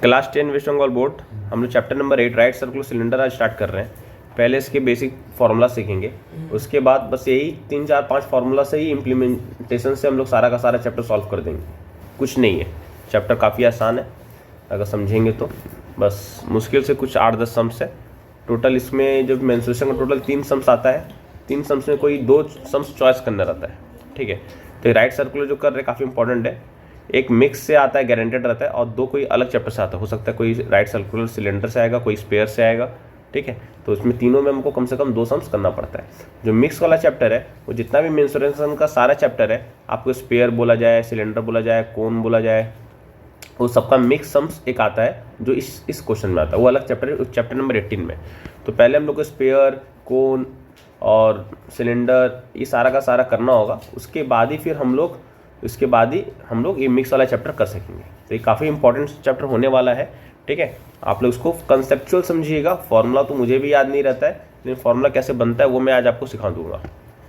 Class 10 waste Bengal board हम लोग chapter number 8 right circular cylinder आज स्टार्ट कर रहे हैं। पहले इसके बेसिक फार्मूला सीखेंगे, उसके बाद बस यही 3 4 5 फार्मूला से ही इम्प्लीमेंटेशन से हम लोग सारा का सारा चैप्टर सॉल्व कर देंगे। कुछ नहीं है, चैप्टर काफ़ी आसान है अगर समझेंगे तो। बस मुश्किल से कुछ 8-10 सम्स है टोटल। इसमें जब मेंस्ट्रुएशन का टोटल 3 सम्स आता है, 3 सम्स में कोई 2 सम्स चॉइस करना रहता है, ठीक है। तो राइट सर्कुलर जो कर रहे हैं काफ़ी इंपॉर्टेंट है। एक मिक्स से आता है, गारंटेड रहता है, और 2 कोई अलग चैप्टर से आता है। हो सकता है कोई राइट सर्कुलर सिलेंडर से आएगा, कोई स्पेयर से आएगा, ठीक है। तो इसमें तीनों में हमको कम से कम 2 सम्स करना पड़ता है। जो मिक्स वाला चैप्टर है वो जितना भी मेंस्ट्रुएशन का सारा चैप्टर है, आपको स्पेयर बोला जाए, सिलेंडर बोला जाए, कोन बोला जाए, वो सबका मिक्स सम्स एक आता है जो इस क्वेश्चन में आता है। वो अलग चैप्टर है, चैप्टर नंबर 18 में। तो पहले हम लोग को स्पेयर, कोन और सिलेंडर ये सारा का सारा करना होगा। उसके बाद ही फिर हम लोग ये मिक्स वाला चैप्टर कर सकेंगे। तो ये काफ़ी इंपॉर्टेंट चैप्टर होने वाला है, ठीक है। आप लोग इसको कंसेप्चुअल समझिएगा। फॉर्मूला तो मुझे भी याद नहीं रहता है, लेकिन फॉर्मूला कैसे बनता है वो मैं आज आपको सिखा दूंगा,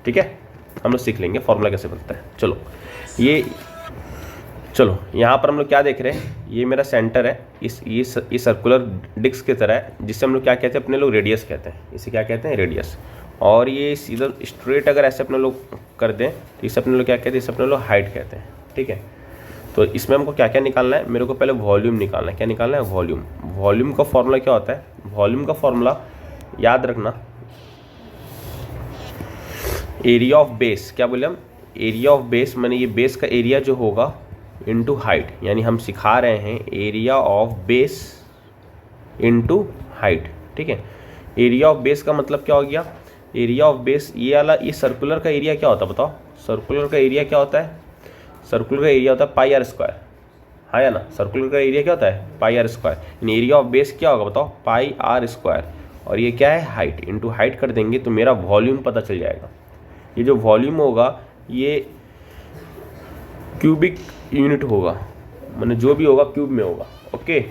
ठीक है। हम लोग सीख लेंगे फॉर्मूला कैसे बनता है। चलो यहाँ पर हम लोग क्या देख रहे हैं, ये मेरा सेंटर है, ये सर्कुलर डिस्क की तरह है, जिससे हम लोग क्या कहते हैं, अपने लोग रेडियस कहते हैं। इसे क्या कहते हैं, रेडियस। और ये सीधा स्ट्रेट अगर ऐसे अपने लोग कर दें तो इसे अपने लोग क्या कहते हैं, इसे अपने लोग हाइट कहते हैं, ठीक है। तो इसमें हमको क्या क्या निकालना है, मेरे को पहले वॉल्यूम निकालना है। क्या निकालना है, वॉल्यूम। वॉल्यूम का फॉर्मूला क्या होता है, वॉल्यूम का फॉर्मूला याद रखना, एरिया ऑफ बेस। क्या बोले हम, एरिया ऑफ बेस, मैंने ये बेस का एरिया जो होगा इनटू हाइट। यानी हम सिखा रहे हैं area of base into height, ठीक है। एरिया ऑफ बेस का मतलब क्या हो गया, एरिया ऑफ बेस ये सर्कुलर का एरिया क्या होता है बताओ। सर्कुलर का एरिया क्या होता है, सर्कुलर का एरिया होता है पाई आर स्क्वायर, हाँ या ना। सर्कुलर का एरिया क्या होता है, पाई आर स्क्वायर। यानी एरिया ऑफ बेस क्या होगा बताओ, पाई आर स्क्वायर। और ये क्या है, हाइट। इनटू हाइट कर देंगे तो मेरा वॉल्यूम पता चल जाएगा। ये जो वॉल्यूम होगा ये क्यूबिक यूनिट होगा, मैंने जो भी होगा क्यूब में होगा, ओके।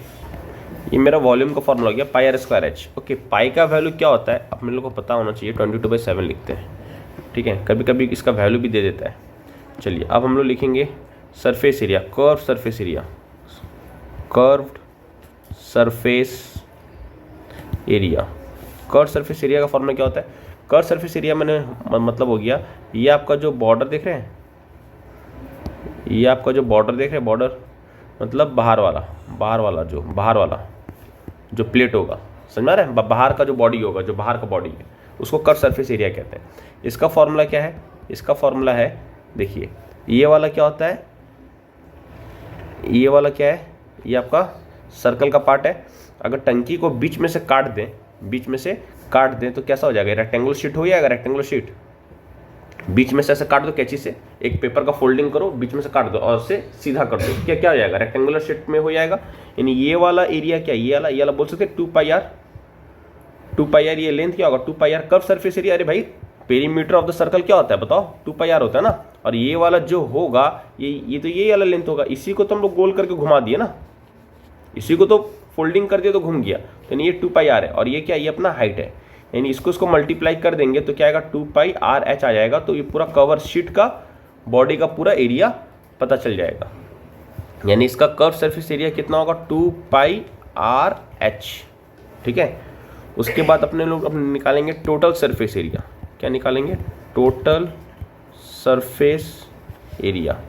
ये मेरा वॉल्यूम का फॉर्मूला हो गया, पाई आर स्क्वायर एच, ओके। पाई का वैल्यू क्या होता है अपने लोग को पता होना चाहिए, 22/7 लिखते हैं, ठीक है। कभी कभी इसका वैल्यू भी दे देता है। चलिए अब हम लोग लिखेंगे surface area, curve surface area, curved surface area. Curve surface area का फॉर्मूला क्या होता है, कर्व सरफेस एरिया मैंने मतलब हो गया, ये आपका जो बॉर्डर देख रहे हैं, ये आपका जो बॉर्डर देख रहे हैं, बॉर्डर मतलब बाहर वाला जो प्लेट होगा, समझ रहे हैं। बाहर का जो बॉडी होगा, जो बाहर का बॉडी है, उसको कर्व सरफेस एरिया कहते हैं। इसका फॉर्मूला क्या है, इसका फॉर्मूला है, देखिए ये वाला क्या होता है, ये वाला क्या है, ये आपका सर्कल का पार्ट है। अगर टंकी को बीच में से काट दें तो कैसा हो जाएगा, रेक्टेंगुलर शीट हो जाएगा। रेक्टेंगुलर शीट बीच में से ऐसे काट दो कैंची से, एक पेपर का फोल्डिंग करो, बीच में से काट दो और से सीधा कर दो, क्या हो जाएगा, रेक्टेंगुलर शीट में हो जाएगा। यानी ये वाला एरिया क्या, ये वाला बोल सकते हैं 2 पाई आर। ये लेंथ क्या होगा, 2 pi are curve surface area. अरे भाई पेरीमीटर ऑफ द सर्कल क्या होता है बताओ, 2 पाई आर होता है ना। और ये वाला जो होगा ये तो ये वाला लेंथ होगा। इसी को तो हम लोग गोल करके घुमा दिए ना, इसी को तो फोल्डिंग कर दिया तो घूम गया। तो ये 2 पाई आर है, और ये क्या, ये अपना हाइट है। यानी इसको मल्टीप्लाई कर देंगे तो क्या आएगा, 2 पाई आर एच आ जाएगा। तो ये पूरा कवर शीट का बॉडी का पूरा एरिया पता चल जाएगा। यानी इसका कर्व सरफेस एरिया कितना होगा, 2 पाई आर एच, ठीक है। उसके बाद अपने लोग निकालेंगे टोटल सरफेस एरिया। क्या निकालेंगे, total surface area.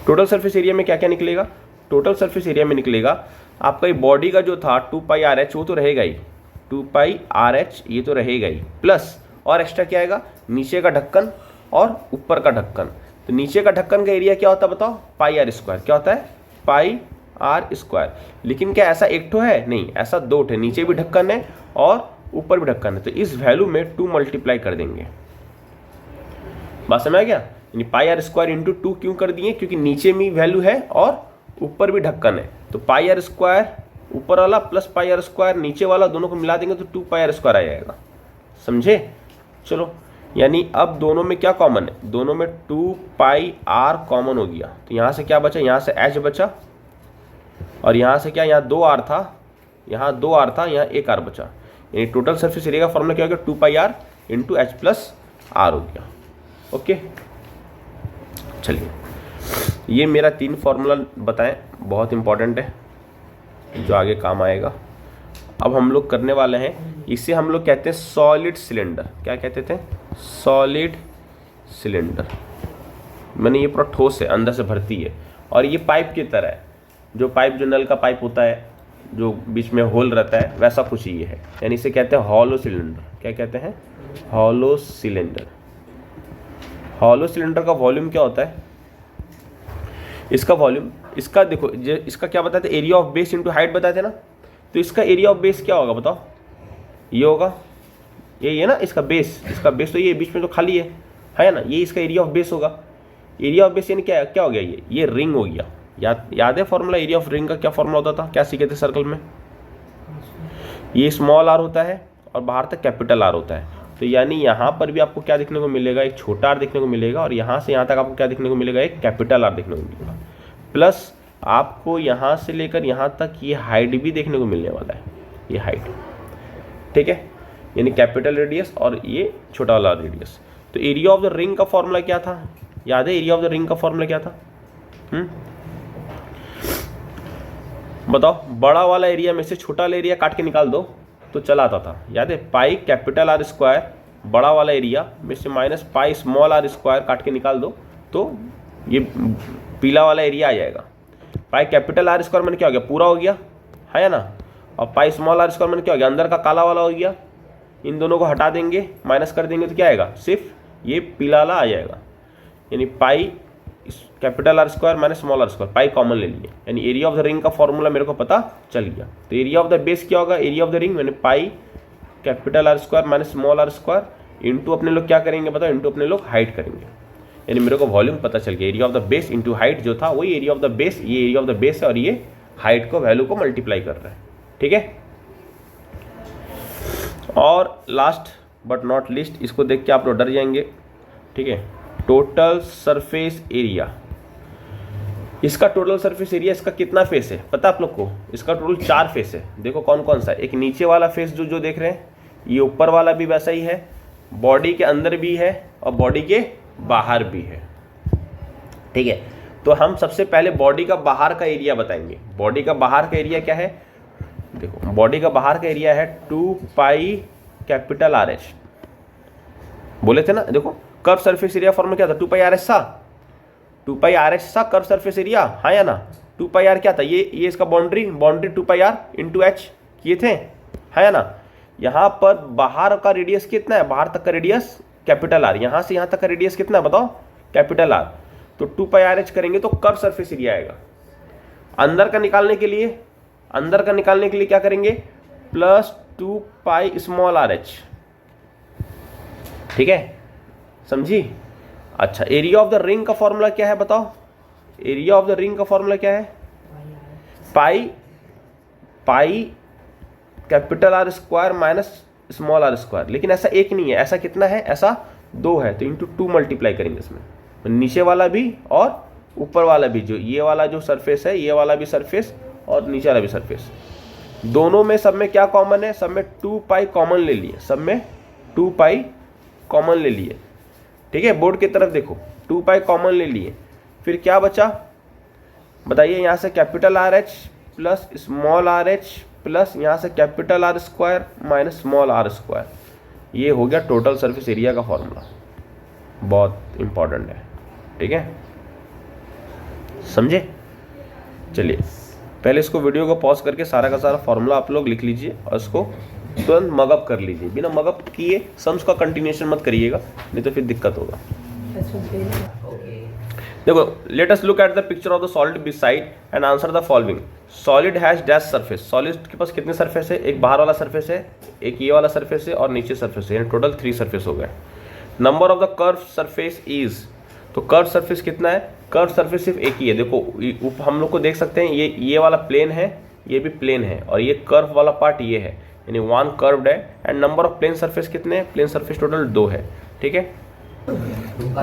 Total surface area में क्या क्या निकलेगा, टोटल सरफेस एरिया में निकलेगा आपका ये बॉडी का जो था 2 पाई आर एच, वो तो रहेगा ही, 2 पाई आर एच ये तो रहेगा ही, प्लस और एक्स्ट्रा क्या आएगा, नीचे का ढक्कन और ऊपर का ढक्कन। तो नीचे का ढक्कन का एरिया क्या होता है बताओ, पाई आर स्क्वायर। क्या होता है, पाई आर स्क्वायर। लेकिन क्या ऐसा एक ठो है, नहीं, ऐसा 2 ठो, नीचे भी ढक्कन है और ऊपर भी ढक्कन है। तो इस वैल्यू में 2 मल्टीप्लाई कर देंगे। बात समझ आ गया। यानी पाई आर स्क्वायर इंटू 2 क्यों कर दिए, क्योंकि नीचे में वैल्यू है और ऊपर भी ढक्कन है। तो पाई आर स्क्वायर ऊपर वाला प्लस पाई आर स्क्वायर नीचे वाला, दोनों को मिला देंगे तो 2 पाई आर स्क्वायर आ जाएगा, समझे। चलो यानी अब दोनों में क्या कॉमन है, दोनों में 2 पाई आर कॉमन हो गया। तो यहाँ से क्या बचा, यहाँ से एच बचा, और यहाँ से क्या, यहाँ 2 आर था, यहाँ 2 आर था, यहाँ 1 आर बचा। यानी टोटल सरफेस एरिया का फॉर्मूला क्या हो गया, 2 pi are into H plus R हो गया, ओके। चलिए ये मेरा 3 फार्मूला बताएं, बहुत इंपॉर्टेंट है, जो आगे काम आएगा। अब हम लोग करने वाले हैं, इसे हम लोग कहते हैं सॉलिड सिलेंडर। क्या कहते थे? Solid cylinder. मैंने ये पूरा ठोस है, अंदर से भरती है, और ये पाइप की तरह है, जो पाइप जो नल का पाइप होता है जो बीच में होल रहता है, वैसा कुछ ये है, यानी इसे कहते हैं हॉलो सिलेंडर। क्या कहते हैं? Hollow cylinder. हॉलो सिलेंडर का वॉल्यूम क्या होता है? इसका वॉल्यूम, इसका देखो, इसका क्या बताते? Area of base into height बताते हैं ना। तो इसका एरिया ऑफ बेस क्या होगा बताओ? ये होगा, ये है ना इसका बेस। इसका बेस तो ये बीच में तो खाली है ना, ये इसका एरिया ऑफ बेस होगा। एरिया ऑफ बेस यानी क्या क्या हो गया? ये रिंग हो गया। याद है फॉर्मूला एरिया ऑफ रिंग का? क्या फॉर्मूला होता था? क्या सीखे थे सर्कल में? ये स्मॉल आर होता है और बाहर तक कैपिटल आर होता है। तो यानी यहाँ पर भी आपको क्या देखने को मिलेगा? एक छोटा आर देखने को मिलेगा, और यहाँ से यहाँ तक आपको क्या देखने को मिलेगा? एक कैपिटल आर देखने को मिलेगा। प्लस आपको यहाँ से लेकर यहाँ तक ये हाइट भी देखने को मिलने वाला है, ये हाइट। ठीक है, यानी कैपिटल रेडियस और ये छोटा वाला रेडियस। तो एरिया ऑफ द रिंग का फॉर्मूला क्या था? याद है एरिया ऑफ द रिंग का फॉर्मूला क्या था? बताओ। बड़ा वाला एरिया में से छोटा वाला एरिया काट के निकाल दो तो चला आता था। याद है? पाई कैपिटल आर स्क्वायर बड़ा वाला एरिया में से minus pi small r square काट के निकाल दो तो ये पीला वाला एरिया आ जाएगा। पाई कैपिटल आर स्क्वायर मैंने क्या हो गया? पूरा हो गया, है ना। और पाई स्मॉल आर स्क्वायर मैंने क्या हो गया? अंदर का काला वाला हो गया। इन दोनों को हटा देंगे, माइनस कर देंगे तो क्या आएगा? सिर्फ ये पीला वाला आ जाएगा। यानी pi capital R square minus small r square, pi common ले लिए, यानी एरिया ऑफ द रिंग का फॉर्मूला मेरे को पता चल गया। तो एरिया ऑफ द बेस क्या होगा? एरिया ऑफ द रिंग मैंने pi capital R square minus small r square into अपने लोग क्या करेंगे बताओ? इंटू अपने लोग हाइट करेंगे। यानी मेरे को वॉल्यूम पता चल गया। Area of the base into height जो था वही एरिया ऑफ द बेस, ये एरिया ऑफ द बेस है और ये हाइट को वैल्यू को मल्टीप्लाई कर रहा है। ठीक है। और लास्ट बट नॉट लीस्ट, इसको देख के आप लोग डर जाएंगे। ठीक है, टोटल सरफेस एरिया। इसका टोटल सरफेस एरिया इसका कितना फेस है पता आप लोग को? इसका टोटल 4 फेस है। देखो कौन कौन सा है। एक नीचे वाला फेस जो देख रहे हैं, ये ऊपर वाला भी वैसा ही है, बॉडी के अंदर भी है और बॉडी के बाहर भी है। ठीक है, तो हम सबसे पहले बॉडी का बाहर का एरिया बताएंगे। बॉडी का बाहर का एरिया क्या है? देखो बॉडी का बाहर का एरिया है 2 पाई कैपिटल आर एच। बोले थे ना, देखो कर्व सरफेस एरिया फॉर्मूला क्या था? 2 पाई आर एच सा, 2 पाई आर एच सा कर्व सरफेस एरिया, हाँ या ना। 2 पाई आर क्या था? ये इसका boundary 2 pi are into h किए थे, है या ना। यहाँ पर बाहर का रेडियस कितना है? बाहर तक का रेडियस कैपिटल आर, यहाँ से यहाँ तक का रेडियस कितना है बताओ? Capital R. तो 2 पाई आर एच करेंगे तो कर्व सरफेस एरिया आएगा। अंदर का निकालने के लिए क्या करेंगे? Plus 2 pi small r h. ठीक है, समझी? अच्छा, एरिया ऑफ द रिंग का फॉर्मूला क्या है बताओ? एरिया ऑफ द रिंग का फॉर्मूला क्या है? Pi capital R square minus small r square. लेकिन ऐसा एक नहीं है, ऐसा कितना है? ऐसा 2 है, तो इंटू 2 मल्टीप्लाई करेंगे इसमें, नीचे वाला भी और ऊपर वाला भी। जो ये वाला जो सरफेस है, ये वाला भी सरफेस और नीचे वाला भी सरफेस, दोनों में सब में क्या कॉमन है? सब में 2 पाई कॉमन ले लिए, सब में 2 पाई कॉमन ले लिए। ठीक है, बोर्ड की तरफ देखो, 2 पाई कॉमन ले लिए। फिर क्या बचा बताइए? यहाँ से capital R h plus small r h plus यहाँ से capital R square minus small r square. ये हो गया टोटल सरफेस एरिया का फॉर्मूला। बहुत इंपॉर्टेंट है। ठीक है, समझे? चलिए पहले इसको वीडियो को पॉज करके सारा का सारा फॉर्मूला आप लोग लिख लीजिए और इसको तुरंत मगअप कर लीजिए। बिना मगअप किए सम्स का कंटिन्यूएशन मत करिएगा, नहीं तो फिर दिक्कत होगा। देखो, let us look at the picture of the solid beside and answer the following. Solid has dash surface. Solid के पास कितने सरफेस है? एक बाहर वाला सरफेस है, एक ये वाला सरफेस है और नीचे सरफेस है, यानी टोटल 3 सरफेस हो गए। Number of the curve surface is, तो कर्व सरफेस कितना है? कर्व सरफेस सिर्फ एक ही है। देखो हम लोग को देख सकते हैं, ये वाला प्लेन है, ये भी प्लेन है, और ये कर्व वाला पार्ट ये है, यानी 1 कर्व्ड है। And number of plane surface कितने हैं? प्लेन सरफेस टोटल 2 है। ठीक है,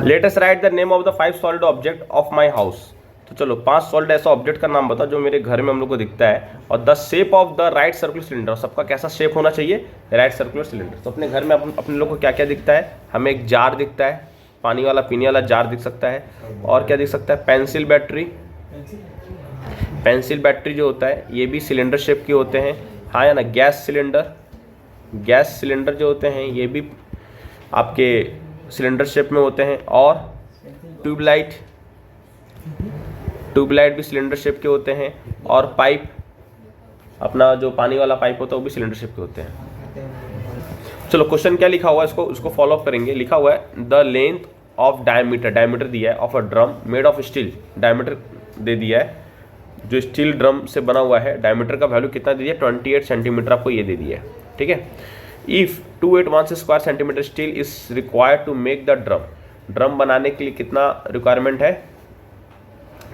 let us write the name of the 5 solid object of my house. तो चलो 5 सॉलिड ऐसा ऑब्जेक्ट का नाम बताओ जो मेरे घर में हम लोग को दिखता है, और the shape of the right circular cylinder. सबका कैसा शेप होना चाहिए? Right circular cylinder. तो अपने घर में अपने लोग को क्या क्या दिखता है? हमें एक जार दिखता है, पानी वाला पीने वाला जार दिख सकता है, और क्या दिख सकता है? पेंसिल बैटरी, पेंसिल बैटरी जो होता है ये भी सिलेंडर शेप के होते हैं, हाँ या ना। गैस सिलेंडर जो होते हैं ये भी आपके सिलेंडर शेप में होते हैं। और ट्यूबलाइट भी सिलेंडर शेप के होते हैं। और पाइप, अपना जो पानी वाला पाइप होता है वो भी सिलेंडर शेप के होते हैं। चलो क्वेश्चन क्या लिखा हुआ है उसको फॉलो अप करेंगे। लिखा हुआ है द लेंथ ऑफ डायमीटर दिया है of a drum made of steel, diameter दे दिया है जो स्टील ड्रम से बना हुआ है। डायमीटर का वैल्यू कितना दे दिया, 28 सेंटीमीटर आपको ये दे दिया है, ठीक है। If 2816 square centimetre steel is required to make the drum बनाने के लिए कितना रिक्वायरमेंट है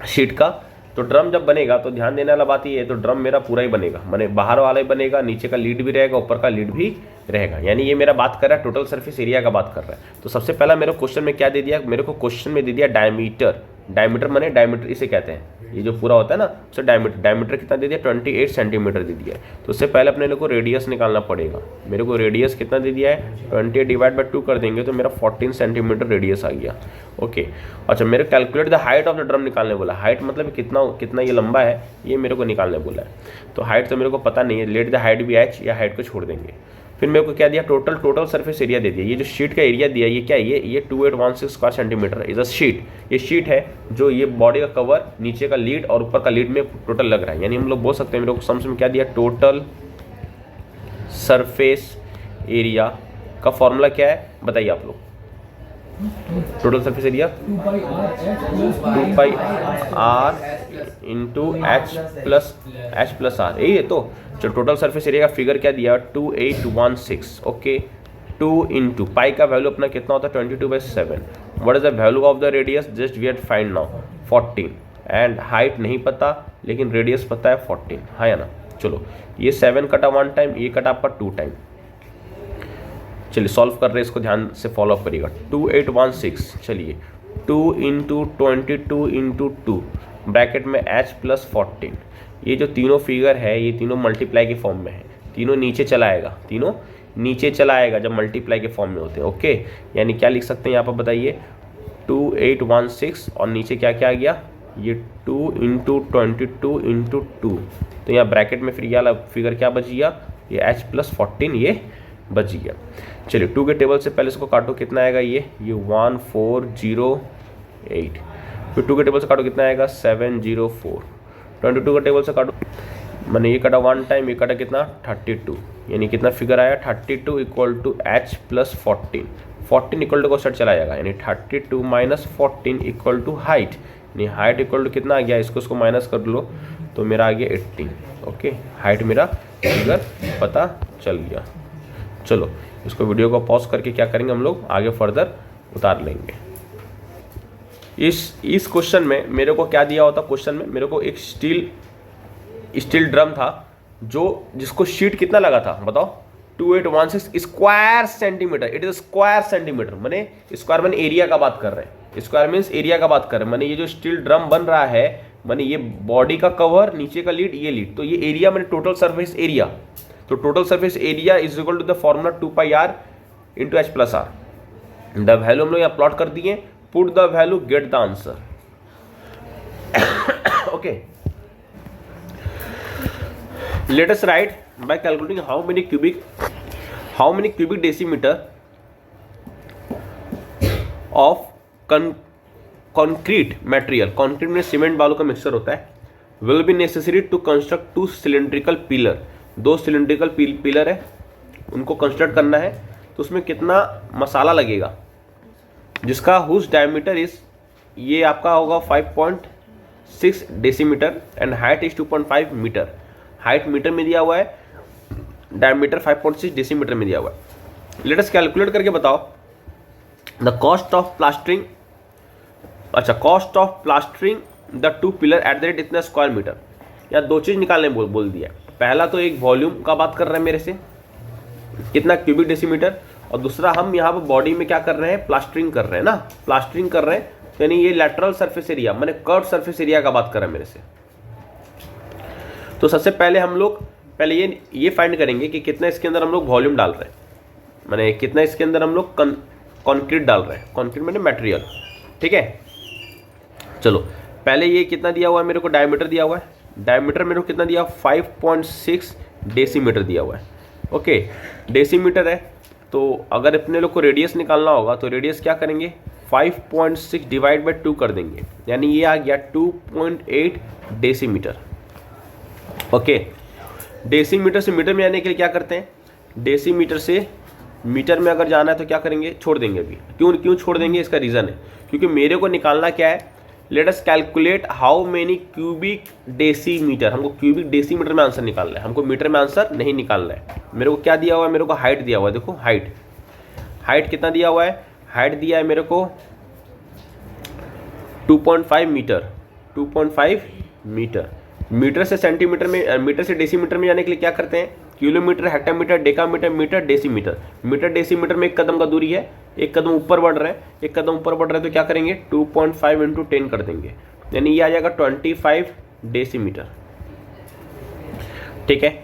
शीट का। तो ड्रम जब बनेगा तो ध्यान देने वाला बात ये है, तो ड्रम मेरा पूरा ही बनेगा, माने बाहर वाला ही बनेगा, नीचे का लीड भी रहेगा, ऊपर का लीड भी रहेगा। यानी ये मेरा बात कर रहा है टोटल सरफेस एरिया का बात कर रहा है। तो सबसे पहला मेरे क्वेश्चन में क्या दे दिया, मेरे को क्वेश्चन में दे दिया डायमीटर माने डायमीटर इसे कहते हैं, ये जो पूरा होता है ना उसे डायमीटर कितना दे दिया, 28 सेंटीमीटर दे दिया है। तो उससे पहले अपने लोग को रेडियस निकालना पड़ेगा। मेरे को रेडियस कितना दे दिया है, 28 डिवाइड बाई 2 कर देंगे तो मेरा 14 सेंटीमीटर रेडियस आ गया। ओके, अच्छा मेरे calculate the height of the drum निकालने बोला। हाइट मतलब कितना ये लंबा है ये मेरे को निकालने बोला है। तो हाइट तो मेरे को पता नहीं है, लेट द हाइट भी एच, या हाइट को छोड़ देंगे। फिर मेरे को क्या दिया, टोटल सरफेस एरिया दे दिया। ये जो शीट का एरिया दिया ये क्या है, ये 2816 square centimetre is a sheet. ये शीट है जो ये बॉडी का कवर, नीचे का लीड और ऊपर का लीड में टोटल लग रहा है। यानी हम लोग बोल सकते हैं मेरे को सम्स में क्या दिया, टोटल सरफेस एरिया का फॉर्मूला क्या है बताइए आप लोग। Total surface area 2 pi are into H plus r, यही है। तो टोटल सरफेस एरिया का फिगर क्या दिया, 2816। ओके, 2 इंटू पाई का वैल्यू अपना कितना होता है, 22/7। What is the value of the radius, just we had find now 14। And height नहीं पता लेकिन रेडियस पता है 14, हाँ या ना। चलो ये 7 कटा 1 टाइम, ये कटा आपका 2 टाइम। चलिए सॉल्व कर रहे हैं, इसको ध्यान से फॉलो अप करिएगा। 2816, चलिए 2 इंटू 22 इंटू 2 ब्रैकेट में h प्लस 14। ये जो तीनों फिगर है ये तीनों मल्टीप्लाई के फॉर्म में है, तीनों नीचे चला आएगा जब मल्टीप्लाई के फॉर्म में होते हैं। ओके, यानी क्या लिख सकते हैं यहाँ पर बताइए, 2816 और नीचे क्या क्या आ गया, ये 2 इंटू 22 इंटू 2। तो यहाँ ब्रैकेट में फिर यह फिगर क्या बच गया, ये h प्लस 14 ये बच गया। चलिए 2 के टेबल से पहले इसको काटो, कितना आएगा ये 1408। फिर 2 के टेबल से काटो कितना आएगा 704। 22 के टेबल से काटो, मैंने ये कटा 1 टाइम, ये कटा कितना 32। यानी कितना फिगर आया 32 equal to h plus 14। 14 equal to को सेट चला जाएगा, यानी 32 माइनस 14 इक्वल टू हाइट। यानी हाइट इक्वल टू कितना आ गया, इसको माइनस कर लो तो मेरा आ गया 18। ओके, हाइट मेरा फिगर पता चल गया। चलो इसको वीडियो को पॉज करके क्या करेंगे हम लोग आगे फर्दर उतार लेंगे। इस क्वेश्चन में मेरे को क्या दिया होता, क्वेश्चन में मेरे को एक स्टील ड्रम था जिसको शीट कितना लगा था बताओ, 2816 square centimetre. It is square centimetre, माने स्क्वायर माने एरिया का बात कर रहे हैं, स्क्वायर मीन्स एरिया का बात कर रहे हैं। माने ये जो स्टील ड्रम बन रहा है, माने ये बॉडी का कवर, नीचे का लीड, ये लीड, तो ये एरिया माने टोटल सरफेस एरिया। तो total surface area is equal to the formula 2 pi are into H plus r. The value हम लोग यहाँ प्लॉट कर दिए, put the value, get the answer. Okay, let us write by calculating how many cubic decimetre of concrete material, concrete में cement बालू का mixture होता है, will be necessary to construct 2 cylindrical pillar. 2 cylindrical pillar है, उनको construct करना है। तो उसमें कितना मसाला लगेगा, जिसका हुज डायमीटर इज, ये आपका होगा 5.6 decimetre and height is 2.5 metre. Height metre में दिया हुआ है, डायमीटर 5.6 डेसीमीटर में दिया हुआ है। लेट अस कैलकुलेट करके बताओ द कॉस्ट ऑफ प्लास्टरिंग। अच्छा, cost of plastering the 2 pillar at the rate इतना स्क्वायर मीटर। यहाँ 2 चीज निकालने बोल दिया। पहला तो एक वॉल्यूम का बात कर रहे हैं मेरे से, कितना क्यूबिक डेसीमीटर, और दूसरा हम यहाँ पर बॉडी में क्या कर रहे हैं, प्लास्टरिंग कर रहे हैं ना, प्लास्टरिंग कर रहे हैं। यानी ये लैटरल सरफेस एरिया, मैंने कर्व सरफेस एरिया का बात कर रहे हैं मेरे से। तो सबसे पहले हम लोग ये फाइंड करेंगे कि कितना इसके अंदर हम लोग वॉल्यूम डाल रहे हैं, मैंने कितना इसके अंदर हम लोग कंक्रीट डाल रहे हैं। कंक्रीट मैंने मटेरियल, ठीक है। चलो पहले ये कितना दिया हुआ है मेरे को, डायमीटर दिया हुआ है, डायमीटर मेरे को कितना दिया, 5.6 डेसीमीटर दिया हुआ है। ओके, डेसीमीटर है, तो अगर अपने लोग को रेडियस निकालना होगा तो रेडियस क्या करेंगे, 5.6 डिवाइड बाई 2 कर देंगे, यानी ये आ गया 2.8 डेसीमीटर। ओके, डेसीमीटर से मीटर में आने के लिए क्या करते हैं, डेसीमीटर से मीटर में अगर जाना है तो क्या करेंगे, छोड़ देंगे अभी। क्यों छोड़ देंगे, इसका रीज़न है क्योंकि मेरे को निकालना क्या है, let us calculate how many cubic decimetre. हमको क्यूबिक डेसीमीटर में आंसर निकालना है, हमको मीटर में आंसर नहीं निकालना है। मेरे को क्या दिया हुआ है, मेरे को हाइट दिया हुआ है, देखो हाइट कितना दिया हुआ है, हाइट दिया है मेरे को 2.5 मीटर, 2.5 मीटर। मीटर से सेंटीमीटर में, मीटर से डेसीमीटर में जाने के लिए क्या करते हैं, kilometre, hectometre, decametre, metre, decimetre. Metre decimetre में एक कदम का दूरी है, एक कदम ऊपर बढ़ रहे हैं, एक कदम ऊपर बढ़ रहे हैं तो क्या करेंगे, 2.5 × 10 कर देंगे, यानी ये आ जाएगा 25 डेसीमीटर। ठीक है,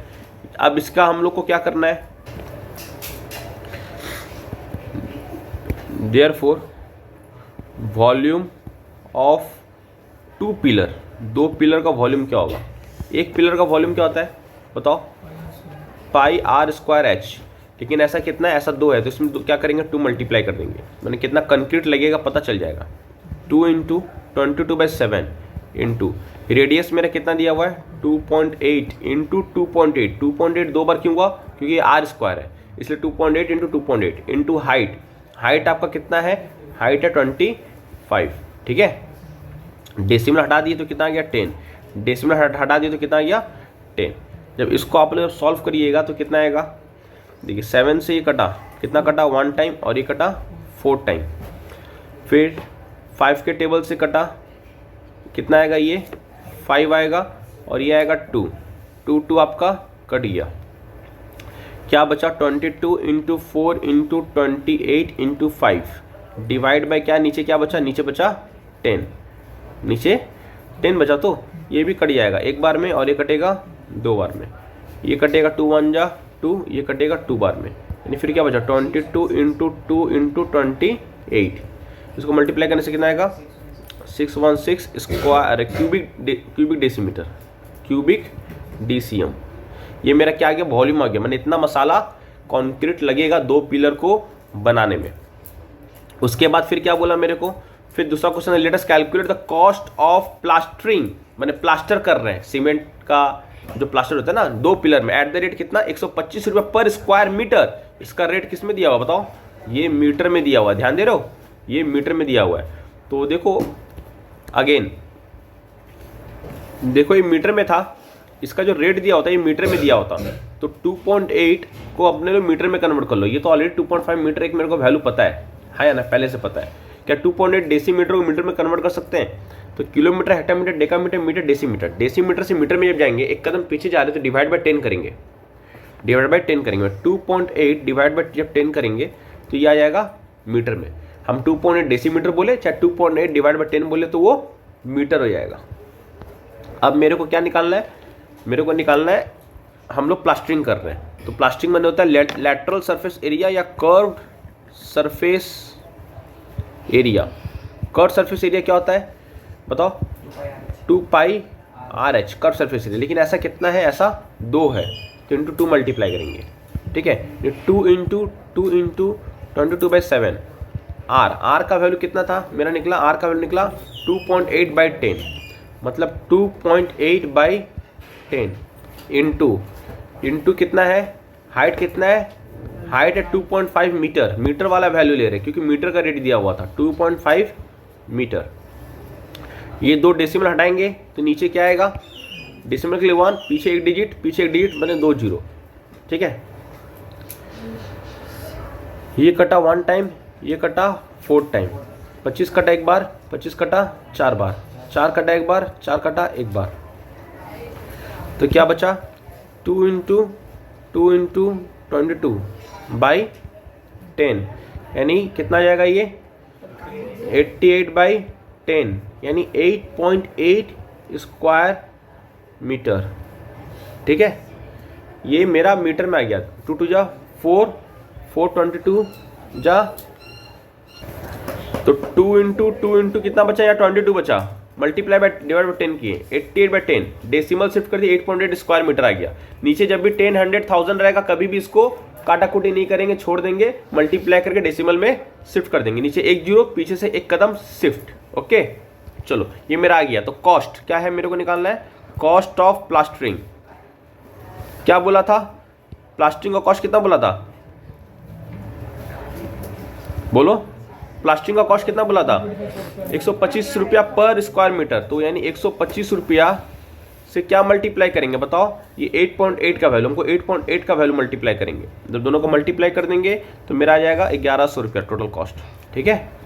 अब इसका हम लोग को क्या करना है, therefore volume of 2 pillar, 2 pillar का वॉल्यूम क्या होगा, एक पिलर का वॉल्यूम क्या होता है बताओ, πr²h, लेकिन ऐसा कितना है, ऐसा 2 है, तो इसमें क्या करेंगे, 2 मल्टीप्लाई कर देंगे, मैंने कितना कंक्रीट लगेगा पता चल जाएगा। 2 × 22/7 इंटू रेडियस मेरा कितना दिया हुआ है, 2.8 × 2.8, 2.8 2 बार क्यों हुआ, क्योंकि ये r² है, इसलिए 2.8 × 2.8 इंटू हाइट आपका कितना है, हाइट है 25। ठीक है, डेसिमल हटा दिए तो कितना आ गया, 10, डेसिमल हटा दिए तो कितना आ गया, 10। जब इसको आप लोग सॉल्व करिएगा तो कितना आएगा, देखिए 7 से ये कटा, कितना कटा, 1 टाइम, और ये कटा 4 टाइम, फिर 5 के टेबल से कटा, कितना आएगा, ये 5 आएगा, और ये आएगा 2 आपका कट गया, क्या बचा, 22 × 4 × 28 × 5 डिवाइड बाय क्या, नीचे क्या बचा, नीचे बचा 10, नीचे 10 बचा, तो ये भी कट जाएगा एक बार में, और ये कटेगा 2 बार में, ये कटेगा 2 × 1 = 2, ये कटेगा 2 बार में, यानी फिर क्या बचा, 22 × 2 × 28, इसको मल्टीप्लाई करने से कितना आएगा, 616 square cubic decimetre, cubic DCM। ये मेरा क्या आ गया, वॉल्यूम आ गया, मैंने इतना मसाला कंक्रीट लगेगा 2 पिलर को बनाने में। उसके बाद फिर क्या बोला मेरे को, फिर दूसरा क्वेश्चन है, let us calculate the cost of plastering, मैंने प्लास्टर कर रहे हैं, सीमेंट का जो प्लास्टर होता है ना 2 पिलर में, एट द रेट कितना, 125 रुपये पर स्क्वायर मीटर। इसका रेट किस में दिया हुआ बताओ, ये मीटर में दिया हुआ है, ध्यान दे रहे हो, ये मीटर में दिया हुआ है। तो देखो अगेन, देखो ये मीटर में था, इसका जो रेट दिया होता है ये मीटर में दिया होता, तो 2.8 को अपने लोग मीटर में कन्वर्ट कर लो, ये तो ऑलरेडी 2.5 मीटर एक मेरे को वैल्यू पता है या ना, पहले से पता है। क्या 2.8 डेसीमीटर को मीटर में कन्वर्ट कर सकते हैं, तो kilometre, hectometre, decametre, metre, decimetre. Decimetre से मीटर में जब जाएंगे, एक कदम पीछे जा रहे तो डिवाइड बाय 10 करेंगे, 2.8 डिवाइड बाय जब 10 करेंगे तो ये आ जाएगा मीटर में। हम 2.8 डेसीमीटर बोले चाहे 2.8 डिवाइड बाय 10 बोले तो वो मीटर हो जाएगा। अब मेरे को क्या निकालना है, मेरे को निकालना है, हम लोग प्लास्टरिंग कर रहे हैं, तो प्लास्टरिंग में होता है लैटरल सरफेस एरिया या curved surface area. Curved surface area क्या होता है बताओ, 2πRh कर्व्ड सरफेस एरिया, लेकिन ऐसा कितना है, ऐसा 2 है, तो इंटू 2 मल्टीप्लाई करेंगे। ठीक है, 2 × 2 × 22/7 R का वैल्यू कितना था मेरा निकला, R का वैल्यू निकला 2.8/10, मतलब 2.8/10 इंटू कितना है, हाइट कितना है, हाइट है 2.5 मीटर, मीटर वाला वैल्यू ले रहे हैं क्योंकि मीटर का रेट दिया हुआ था 2.5 मीटर। ये 2 डेसिमल हटाएंगे तो नीचे क्या आएगा, डेसिमल के लिए 1, पीछे एक डिजिट बने 2 0। ठीक है, ये कटा 1 टाइम, ये कटा 4 टाइम, 25 कटा एक बार, 25 कटा 4 बार, 4 कटा एक बार, 4 कटा एक बार, तो क्या बचा 2 × 2 × 22/10, यानी कितना जाएगा ये 88/10, यानी 8.8 स्क्वायर मीटर। ठीक है, ये मेरा मीटर में आ गया, 2 2 जा 4, 422 जा, तो 2 × 2 × कितना बचा, या 22 बचा, मल्टीप्लाई बाय डिवाइड बाय 10 किए, 88/10 डेसिमल शिफ्ट कर दिए, 8.8 स्क्वायर मीटर आ गया। नीचे जब भी 10, 100, 1000 रहेगा कभी भी इसको काटाकुटी नहीं करेंगे, छोड़ देंगे, मल्टीप्लाई करके डेसिमल में शिफ्ट कर देंगे। नीचे एक जीरो, पीछे से एक कदम शिफ्ट। ओके चलो ये मेरा आ गया। तो कॉस्ट क्या है मेरे को निकालना है, कॉस्ट ऑफ प्लास्टरिंग। क्या बोला था, प्लास्टरिंग का कॉस्ट कितना बोला था, बोलो, प्लास्टरिंग का कॉस्ट कितना बोला था, 125 रुपया पर स्क्वायर मीटर। तो यानी 125 रुपया से क्या मल्टीप्लाई करेंगे बताओ, ये 8.8 का वैल्यू, हमको 8.8 का वैल्यू मल्टीप्लाई करेंगे। जब दोनों को मल्टीप्लाई कर देंगे तो मेरा आ जाएगा 1100 रुपया टोटल कॉस्ट। ठीक है।